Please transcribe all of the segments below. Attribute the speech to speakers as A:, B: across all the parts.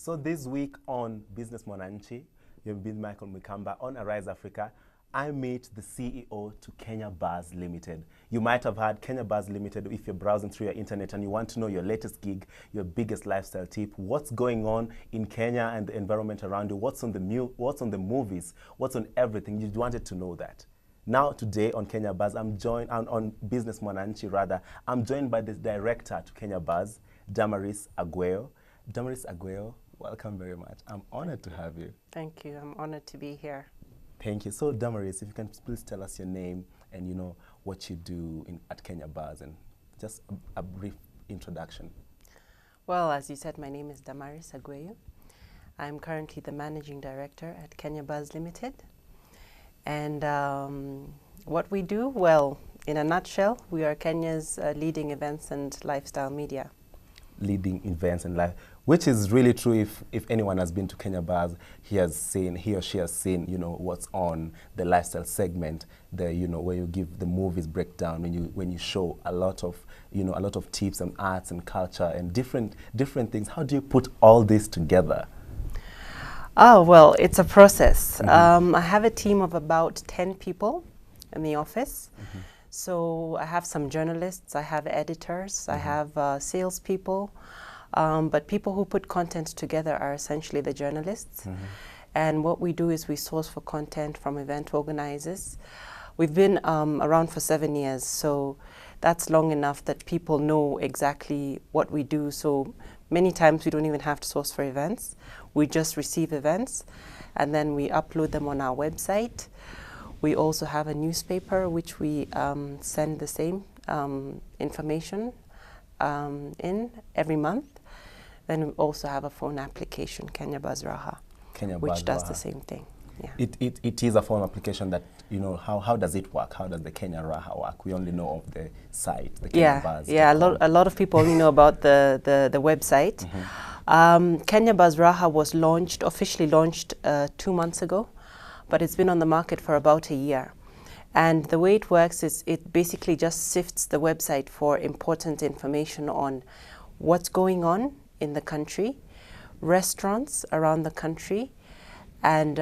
A: So this week on Business Mwanainchi, you've been Michael Mikamba on Arise Africa. I meet the CEO to KenyaBuzz Limited. You might have heard KenyaBuzz Limited if you're browsing through your internet and you want to know your latest gig, your biggest lifestyle tip, what's going on in Kenya and the environment around you, what's on the movies, what's on everything. You wanted to know that. Now today on KenyaBuzz, I'm joined on Business Mwanainchi rather. I'm joined by the director to KenyaBuzz, Damaris Aguayo. Damaris Aguayo, welcome very much. I'm honored to have you.
B: Thank you. I'm honored to be here.
A: Thank you. So Damaris, if you can please tell us your name and what you do at KenyaBuzz and just a brief introduction.
B: Well, as you said, my name is Damaris Aguayo. I'm currently the managing director at KenyaBuzz Limited. And what we do, well, in a nutshell, we are Kenya's leading events and lifestyle media.
A: Leading events and life, which is really true. If anyone has been to KenyaBuzz, he or she has seen, what's on the lifestyle segment, where you give the movies breakdown, when you show a lot of tips and arts and culture and different things. How do you put all this together?
B: Oh, well, it's a process. I have a team of about 10 people in the office. So I have some journalists, I have editors, I have salespeople, but people who put content together are essentially the journalists. And what we do is we source for content from event organizers. We've been around for 7 years, so that's long enough that people know exactly what we do. So many times we don't even have to source for events. We just receive events and then we upload them on our website. We also have a newspaper which we send the same information in every month. Then we also have a phone application, KenyaBuzz Raha, which does the same thing. Yeah.
A: It is a phone application that, how does it work? How does the Kenya Raha work? We only know of the site, the KenyaBuzz.
B: Yeah, a lot of people only know about the website. KenyaBuzz Raha was officially launched 2 months ago, but it's been on the market for about a year. And the way it works is it basically just sifts the website for important information on what's going on in the country, restaurants around the country, and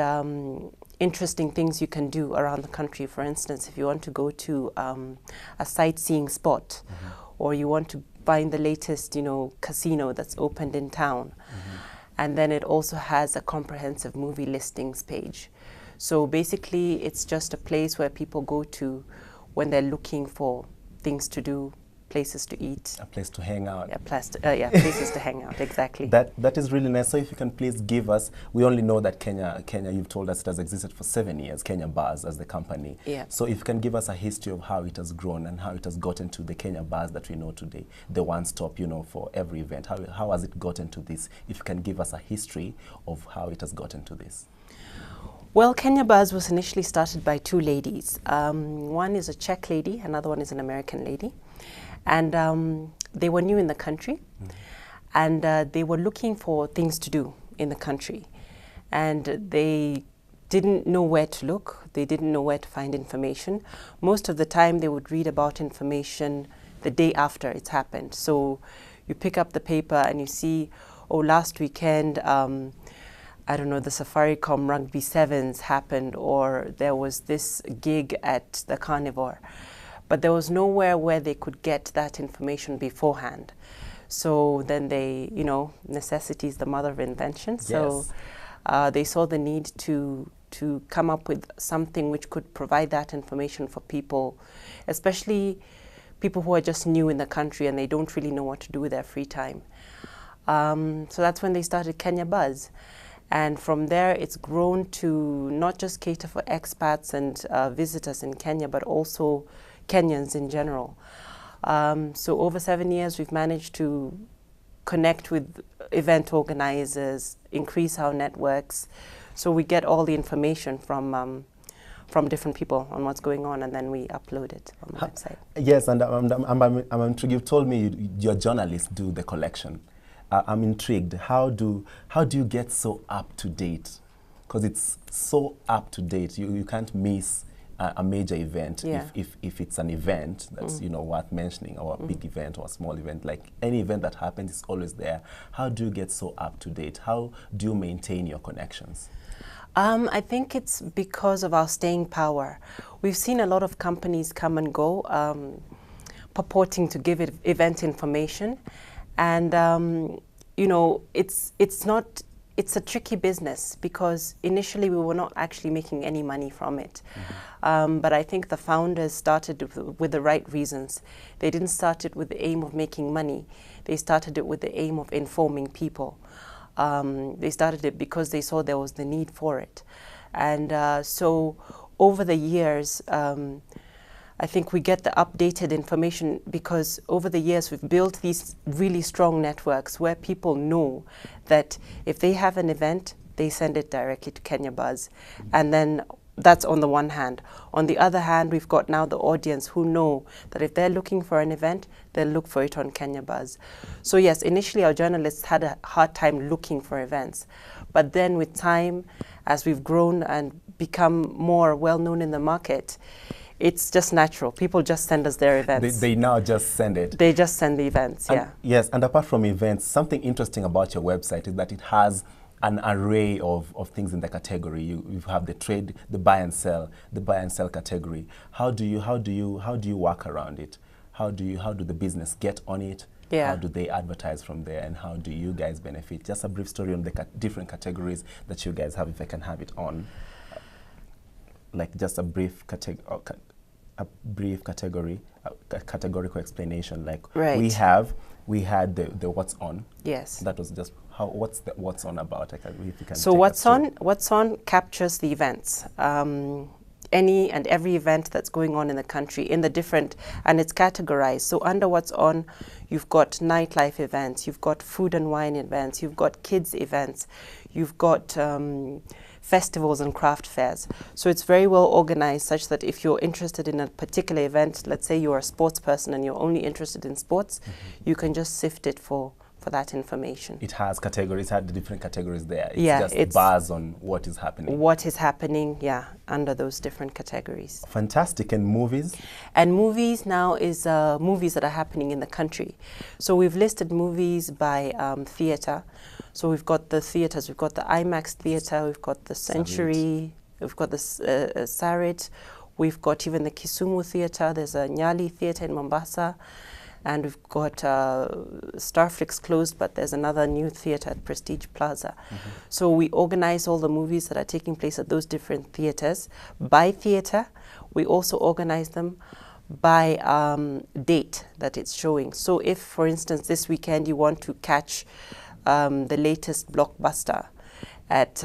B: interesting things you can do around the country. For instance, if you want to go to a sightseeing spot, or you want to find the latest, casino that's opened in town. And then it also has a comprehensive movie listings page. So basically, it's just a place where people go to when they're looking for things to do, places to eat. A place to hang out. Places to hang out, exactly.
A: That is really nice. So if you can please give us, we only know that Kenya, you've told us it has existed for 7 years, KenyaBuzz as the company.
B: Yeah.
A: So if you can give us a history of how it has grown and how it has gotten to the KenyaBuzz that we know today, the one-stop, for every event. How has it gotten to this? If you can give us a history of how it has gotten to this.
B: Well, KenyaBuzz was initially started by 2 ladies. One is a Czech lady, another one is an American lady. And they were new in the country, and they were looking for things to do in the country. And they didn't know where to look. They didn't know where to find information. Most of the time, they would read about information the day after it's happened. So you pick up the paper and you see, oh, last weekend, I don't know, the Safaricom Rugby Sevens happened, or there was this gig at the Carnivore. But there was nowhere where they could get that information beforehand. So then they, necessity is the mother of invention.
A: Yes.
B: So they saw the need to come up with something which could provide that information for people, especially people who are just new in the country and they don't really know what to do with their free time. So that's when they started KenyaBuzz. And from there, it's grown to not just cater for expats and visitors in Kenya, but also Kenyans in general. So over 7 years, we've managed to connect with event organizers, increase our networks. So we get all the information from different people on what's going on, and then we upload it on the website.
A: Yes, and I'm intrigued. You've told me your journalists do the collection. I'm intrigued. How do you get so up to date? Because it's so up to date. You can't miss a major event,
B: Yeah.
A: if it's an event that's worth mentioning, or a big event or a small event, like any event that happens is always there. How do you get so up to date? How do you maintain your connections?
B: I think it's because of our staying power. We've seen a lot of companies come and go, purporting to give event information, and it's a tricky business because initially we were not actually making any money from it. But I think the founders started with the right reasons. They didn't start it with the aim of making money. They started it with the aim of informing people. They started it because they saw there was the need for it. And so over the years, I think we get the updated information because over the years we've built these really strong networks where people know that if they have an event, they send it directly to KenyaBuzz. And then that's on the one hand. On the other hand, we've got now the audience who know that if they're looking for an event, they'll look for it on KenyaBuzz. So yes, initially our journalists had a hard time looking for events. But then with time, as we've grown and become more well-known in the market, it's just natural. People just send us their events.
A: They now just send it.
B: They just send the events,
A: and
B: yeah.
A: Yes, and apart from events, something interesting about your website is that it has an array of things in the category. You have the trade, the buy and sell category. How do you work around it? How do the business get on it?
B: Yeah.
A: How do they advertise from there, and how do you guys benefit? Just a brief story on the different categories that you guys have, if I can have it on. Like just a brief categorical categorical explanation. Like
B: right.
A: we had the what's on.
B: Yes.
A: That was just what's the what's on about. If you can
B: so what's on captures the events. Any and every event that's going on in the country in the different, and it's categorized. So under what's on, you've got nightlife events, you've got food and wine events, you've got kids events, you've got festivals and craft fairs. So it's very well organized such that if you're interested in a particular event, let's say you're a sports person and you're only interested in sports, you can just sift it for that information. It has categories, it had the different categories there. It's bars on what is happening. What is happening, yeah, under those different categories. Fantastic. And movies? And movies now is movies that are happening in the country. So we've listed movies by theatre. So we've got the theatres, we've got the IMAX theatre, we've got the Century, we've got the Sarit, we've got even the Kisumu theatre, there's a Nyali theatre in Mombasa, and we've got Starflix closed, but there's another new theatre at Prestige Plaza. So we organize all the movies that are taking place at those different theatres by theatre. We also organize them by date that it's showing. So if, for instance, this weekend you want to catch the latest blockbuster at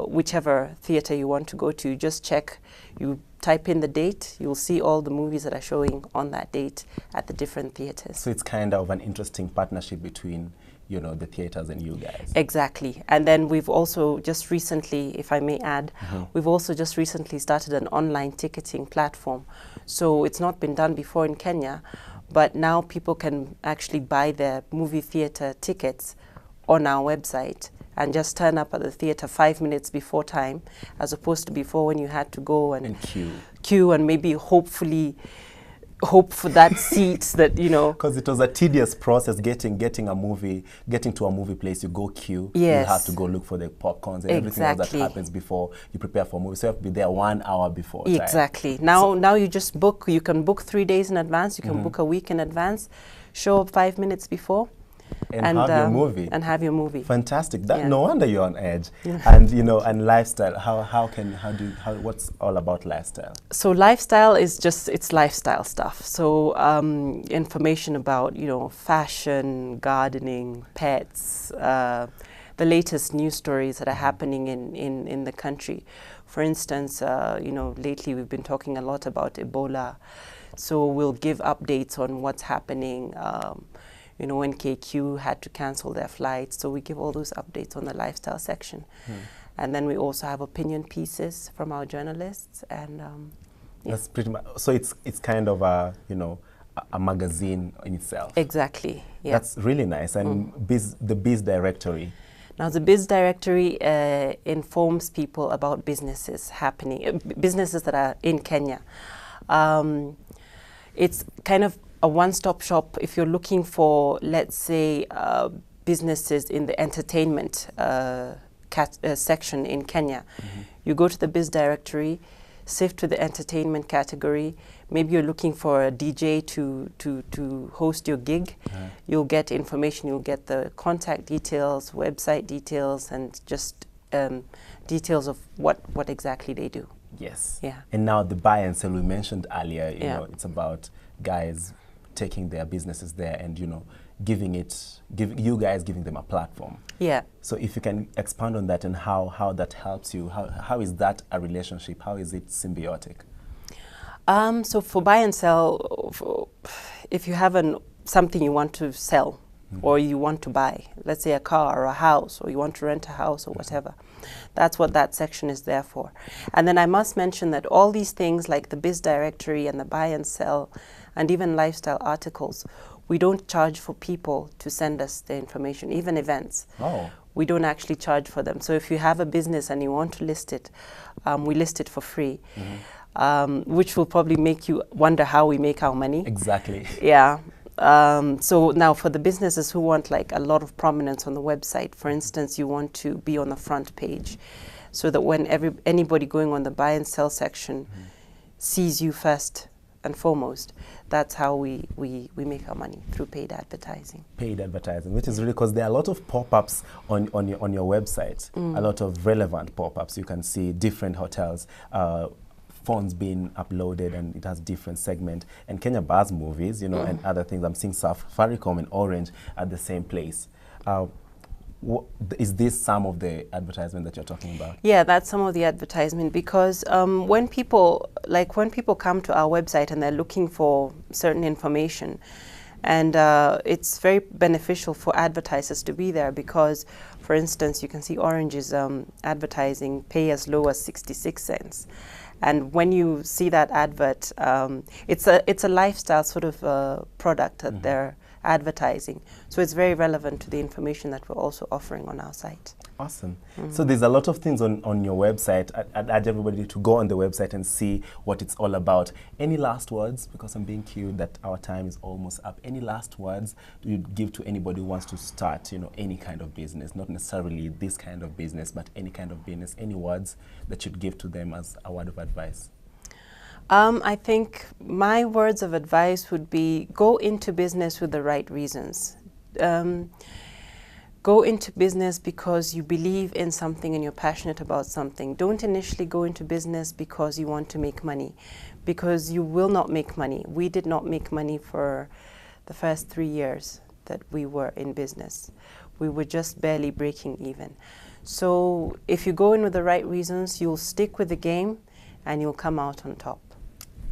B: whichever theatre you want to go to, just check, you type in the date, you'll see all the movies that are showing on that date at the different theatres. So it's kind of an interesting partnership between, you know, the theatres and you guys. Exactly. And then we've also just recently, if I may add, we've also just recently started an online ticketing platform. So it's not been done before in Kenya, but now people can actually buy their movie theatre tickets on our website and just turn up at the theatre 5 minutes before time, as opposed to before when you had to go and queue and maybe hopefully hope for that seat that, you know. Because it was a tedious process getting to a movie place. You go queue, yes. You have to go look for the popcorns and everything else that happens before you prepare for a movie. So you have to be there 1 hour before. Exactly. Time. Now you just book. You can book 3 days in advance. You can book a week in advance. Show up 5 minutes before. And have your movie. And have your movie. Fantastic. That, no wonder you're on edge. And you know, and lifestyle. What's all about lifestyle? So lifestyle is just, it's lifestyle stuff. So information about, you know, fashion, gardening, pets, the latest news stories that are happening in the country. For instance, you know, lately we've been talking a lot about Ebola. So we'll give updates on what's happening. You know, when KQ had to cancel their flights. So we give all those updates on the lifestyle section. And then we also have opinion pieces from our journalists. And that's pretty much, so it's kind of a, you know, a magazine in itself. Exactly, yeah. That's really nice. And the Biz directory. Now, the Biz Directory informs people about businesses happening, businesses that are in Kenya. It's kind of a one-stop shop if you're looking for, let's say, businesses in the entertainment section in Kenya. You go to the Biz Directory, sift to the entertainment category. Maybe you're looking for a DJ to host your gig. You'll get information. You'll get the contact details, website details, and just details of what exactly they do.
A: Yes.
B: Yeah.
A: And now the buy and sell we mentioned earlier, you know, it's about guys taking their businesses there and, you know, giving you guys giving them a platform.
B: Yeah.
A: So if you can expand on that and how that helps you, how is that a relationship? How is it symbiotic?
B: So for buy and sell, if you have something you want to sell or you want to buy, let's say a car or a house, or you want to rent a house or whatever, that's what that section is there for. And then I must mention that all these things like the Biz Directory and the buy and sell and even lifestyle articles, we don't charge for people to send us the information, even events.
A: Oh.
B: We don't actually charge for them. So if you have a business and you want to list it, we list it for free, which will probably make you wonder how we make our money.
A: Exactly.
B: Yeah. So now for the businesses who want like a lot of prominence on the website, for instance, you want to be on the front page so that when anybody going on the buy and sell section sees you first and foremost, that's how we make our money, through paid advertising. Paid
A: advertising, which is really, because there are a lot of pop-ups on your website, a lot of relevant pop-ups. You can see different hotels, phones being uploaded, and it has different segment, and KenyaBuzz movies, you know, and other things. I'm seeing Safaricom and Orange at the same place. Is this some of the advertisement that you're talking about? Yeah,
B: that's some of the advertisement, because when people come to our website and they're looking for certain information, and it's very beneficial for advertisers to be there, because, for instance, you can see Orange is advertising pay as low as 66 cents. And when you see that advert, it's a lifestyle sort of product that they're advertising. So it's very relevant to the information that we're also offering on our site.
A: Awesome. So there's a lot of things on your website. I'd urge everybody to go on the website and see what it's all about. Any last words, because I'm being cued that our time is almost up. Any last words you'd give to anybody who wants to start, you know, any kind of business, not necessarily this kind of business, but any kind of business? Any words that you'd give to them as a word of advice?
B: I think my words of advice would be, go into business with the right reasons. Go into business because you believe in something and you're passionate about something. Don't initially go into business because you want to make money, because you will not make money. We did not make money for the first 3 years that we were in business. We were just barely breaking even. So if you go in with the right reasons, you'll stick with the game and you'll come out on top.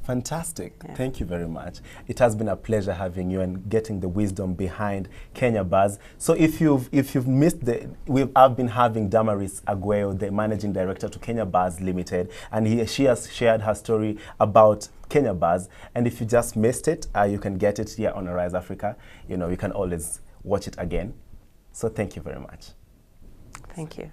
A: Fantastic. Yeah. Thank you very much. It has been a pleasure having you and getting the wisdom behind KenyaBuzz. So if you've missed I've been having Damaris Aguayo, the managing director to KenyaBuzz Limited, and she has shared her story about KenyaBuzz. And if you just missed it, you can get it here on Arise Africa. You know, you can always watch it again. So thank you very much.
B: Thank you.